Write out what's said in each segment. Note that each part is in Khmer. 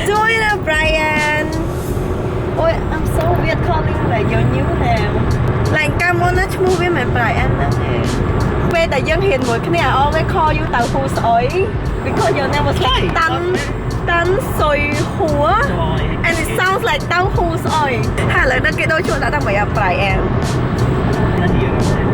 Join Brian. Ôi, I'm so weird calling like your new name. Like come on, let's move in my Brian. Bây giờ dân hiện mỗi cái này always call you tàu hú sỏi because your name was like Tan Soi Hua and it sounds like tàu hú sỏi. Hay là nó cái đôi chuột đã đang bị Brian.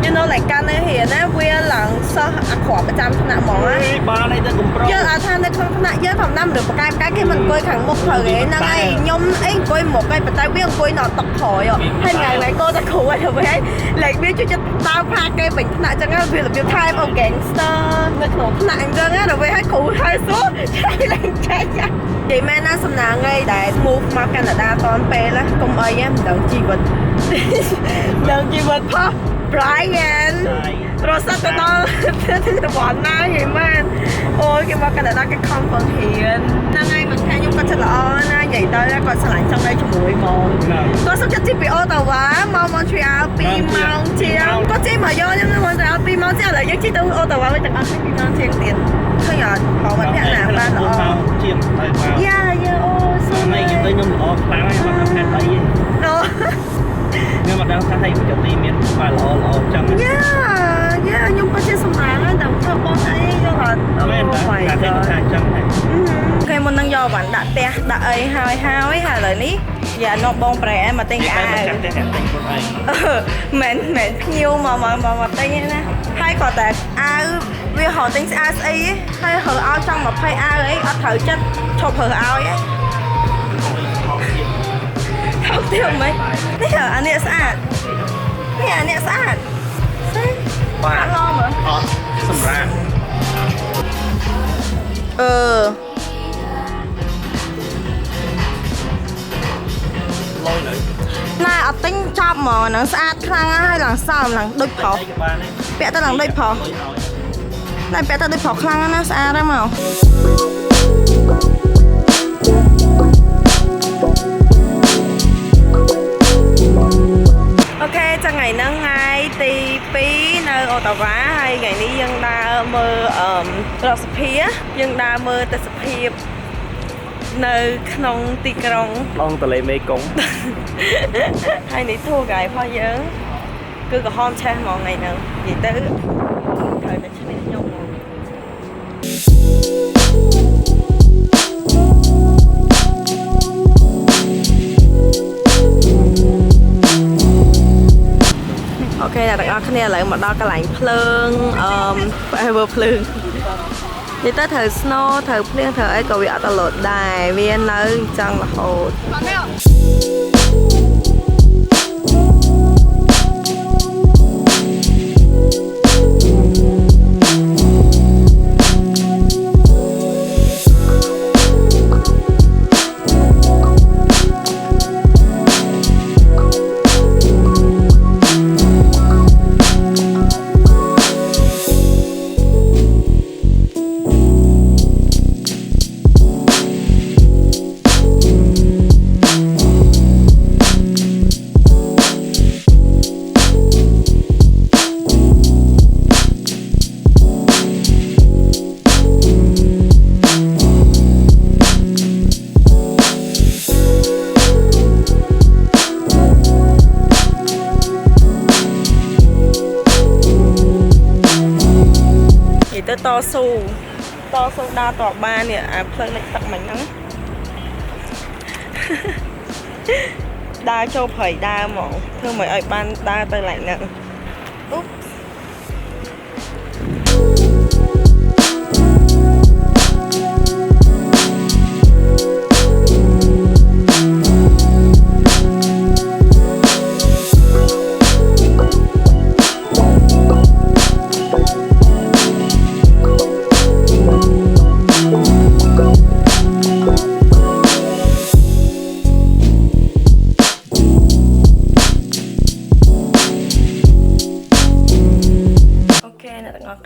You know like កាន់នៅ here ណាវាឡើងសោះអាក្រក់ប្រចាំថ្នាក់ហ្មងណាបានអីទៅកំប្រុងយើងអត់ថានៅក្នុងថ្នាក់យើងធម្មតាមនុស្សបកែគេមិនអង្គុយខាងមុខព្រៅទេហ្នឹងហើយខ្ញុំអីអង្គុយមុខហើយប៉ុន្តែវាអង្គុយនៅតុក្រោយហើយថ្ងៃនេះក៏ទៅគ្រូហើយទៅវិញ like វាជួយចិត្តតាមផាគេពេញថ្នាក់អញ្ចឹងវារបៀប type of gangster នៅក្នុងថ្នាក់អញ្ចឹងណាដល់ពេលឲ្យគ្រូហើយសួរឆ្លៃឡើងចាច់និយាយមែនណាសំណាងអីដែល move មកកាណាដាតនពេលណាកុំអីមិនដឹងជីវិតដឹងជីវិតផោះBrian រស់ទៅដល់ទៅវត្តណាហីមែនអូយគេមកកាណាដាគេខំបង្រៀនហ្នឹងហើយមិនថាខ្ញុំគាត់ចិត្តល្អណានិយាយទៅគាត់ឆ្លាញ់ចង់នៅជាមួយហ្មងគាត់សុខចិត្តជិះពីអូតាវ៉ាមក Montreal 2 ម៉ោងជាងគាត់ជិះមកយកខ្ញុំនៅ Montreal 2 ម៉ោងជាងឥឡូវយើងជិះទៅអូតាវ៉ាវិញទាំងអស់2 ម៉ោងជាងទៀតឃើញអត់ផងមិនថាណាបានល្អជាងទៅមកយ៉ាអូសុំតែខ្ញុំទៅខ្ញុំល្អខ្លាំងហើយមកថាអីអូខ្ញុំមកដល់ថាឲ្យប្រចាំទីមានបាទល្អចឹងយ៉ាខ្ញុំក៏ជាសម្រាប់ហើយតែធ្វើបងអីយកអត់មែនតែតែថាចឹងដែរគេមុននឹងយកវ៉ាន់ដាក់ផ្ទះដាក់អីហើយឥឡូវនេះយ៉ានោះបងប្រែមកទិញអាវមែនភ្ញៀវមកទិញណាហើយក៏តែអាវវាហៅទិញស្អាតស្អីហើយហើឲ្យចង់20អាវអីអត់ត្រូវចិត្តឈប់ហើឲ្យហ៎ថោកទៀតមិននេះអានេះស្អាតនេះអានេះស្អាតបាទឡងមើលអត់សម្រាប់ឡយណែអត់ទិញចប់ហ្មងហ្នឹងស្អាតខ្លាំងហើយឡើងសើមឡើងដូចប្រុសពាក់ទៅឡើងដូចប្រុសណែពាក់ទៅដូចប្រុសខ្លាំងណាស្អាតហ្នឹងមកអូខេចឹងថ្ងៃហ្នឹងថ្ងៃទី2នៅអូតាវ៉ាហើយថ្ងៃនេះយើងដើរមើលរដ្ឋសភាយើងដើរមើលទស្សនភាពនៅក្នុងទីក្រុងឡងទន្លេមេគង្គហើយនេះធូរកាយរបស់យើងគឺក្រហមឆេះហ្មងថ្ងៃហ្នឹងនិយាយទៅត្រូវតែឈ្នះខ្ញុំហ្មងអូខេអ្នកទាំងអស់គ្នាឥឡូវមកដល់កន្លែងភ្លើងforever ភ្លើងនិយាយទៅត្រូវ snow ត្រូវភ្លៀងត្រូវអីក៏វាអត់ទៅលោតដែរវានៅអញ្ចឹងរហូតតស៊ូដើរតបបាននេះអាផ្លូវលិចទឹកមិញហ្នឹងដើរចូលព្រៃដើរហ្មងធ្វើមិនឲ្យបានដើរទៅឡើងហ្នឹងអូ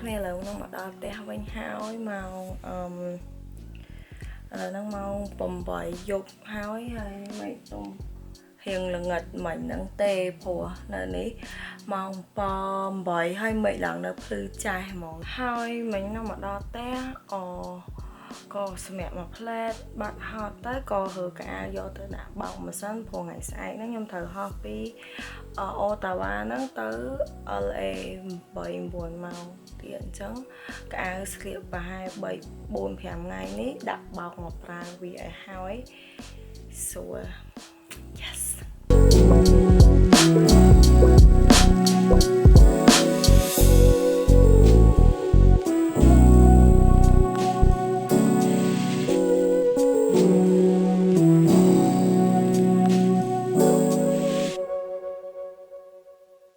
គ្នាឥឡូវនឹងមកដល់ផ្ទះវិញហើយម៉ោងហ្នឹងម៉ោង8យប់ហើយមិនទុំរៀងល្ងិតមិនហ្នឹងទេព្រោះនៅនេះម៉ោង8ហើយមិនឡើងនៅភ្លឺចាស់ហ្មងហើយមិញនឹងមកដល់ផ្ទះ ក៏សម្រាប់មួយផ្លែតបាត់ហត់ទៅក៏ហើកអាវយកទៅដាក់បោកម៉ាសិនព្រោះថ្ងៃស្អែកហ្នឹងខ្ញុំត្រូវហោះពីអូតាវ៉ាហ្នឹងទៅ LA 8-9 ម៉ោងទៀតអញ្ចឹងកអាវស្លៀកប្រហែល3-4-5ថ្ងៃនេះដាក់បោកមកប្រើវាឲ្យហើយស្រួល yes